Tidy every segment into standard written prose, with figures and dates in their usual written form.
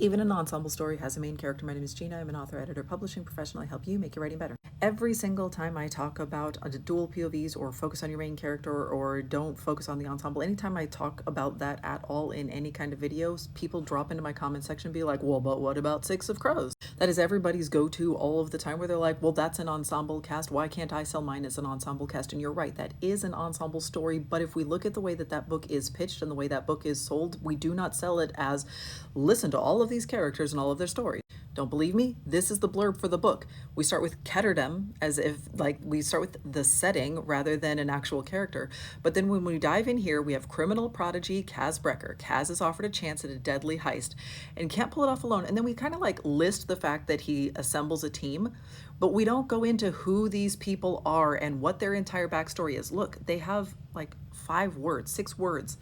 Even an ensemble story has a main character. My name is Gina. I'm an author, editor, publishing professional. I help you make your writing better. Every single time I talk about dual POVs or focus on your main character or don't focus on the ensemble, anytime I talk about that at all in any kind of videos, people drop into my comment section and be like, well, but what about Six of Crows? That is everybody's go-to all of the time, where they're like, well, that's an ensemble cast. Why can't I sell mine as an ensemble cast? And you're right, that is an ensemble story. But if we look at the way that that book is pitched and the way that book is sold, we do not sell it as listen to all of these characters and all of their stories. Don't believe me? This is the blurb for the book. We start with Ketterdam, as if like we start with the setting rather than an actual character. But then when we dive in here, we have criminal prodigy Kaz Brecker. Kaz is offered a chance at a deadly heist and can't pull it off alone. And then we kind of like list the fact that he assembles a team, but we don't go into who these people are and what their entire backstory is. Look, they have like 6 words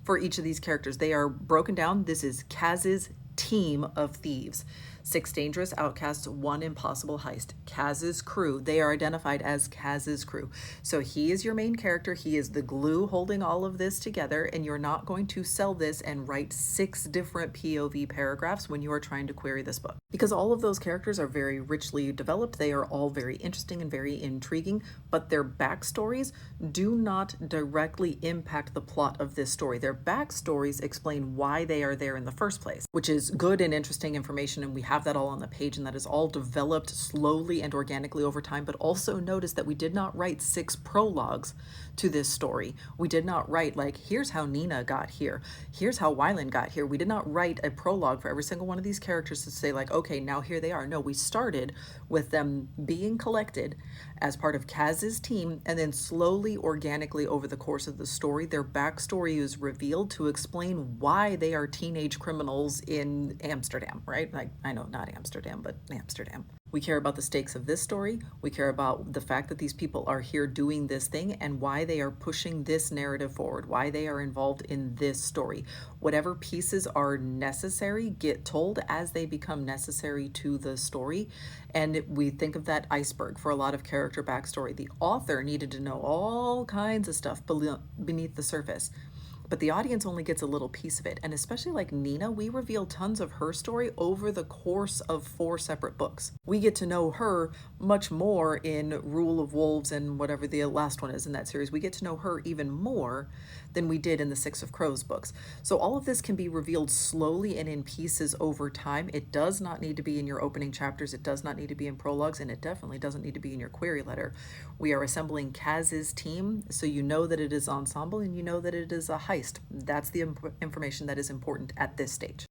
for each of these characters. They are broken down. This is Kaz's team of thieves. 6 dangerous outcasts, 1 impossible heist. Kaz's crew. They are identified as Kaz's crew. So he is your main character. He is the glue holding all of this together, and you're not going to sell this and write 6 different POV paragraphs when you are trying to query this book. Because all of those characters are very richly developed. They are all very interesting and very intriguing, but their backstories do not directly impact the plot of this story. Their backstories explain why they are there in the first place, which is good and interesting information, and we have that all on the page, and that is all developed slowly and organically over time. But also notice that we did not write 6 prologues to this story. We did not write like, here's how Nina got here, here's how Wyland got here. We did not write a prologue for every single one of these characters to say like, okay, now here they are. No, we started with them being collected as part of Kaz's team, and then slowly, organically over the course of the story, their backstory is revealed to explain why they are teenage criminals in Amsterdam, right? Like, I know, not Amsterdam, but Amsterdam. We care about the stakes of this story. We care about the fact that these people are here doing this thing and why they are pushing this narrative forward, why they are involved in this story. Whatever pieces are necessary get told as they become necessary to the story. And we think of that iceberg for a lot of character backstory. The author needed to know all kinds of stuff beneath the surface, but the audience only gets a little piece of it. And especially like Nina, we reveal tons of her story over the course of 4 separate books. We get to know her much more in Rule of Wolves and whatever the last one is in that series. We get to know her even more than we did in the Six of Crows books. So all of this can be revealed slowly and in pieces over time. It does not need to be in your opening chapters. It does not need to be in prologues, and it definitely doesn't need to be in your query letter. We are assembling Kaz's team, so you know that it is ensemble and you know that it is a heist. That's the information that is important at this stage.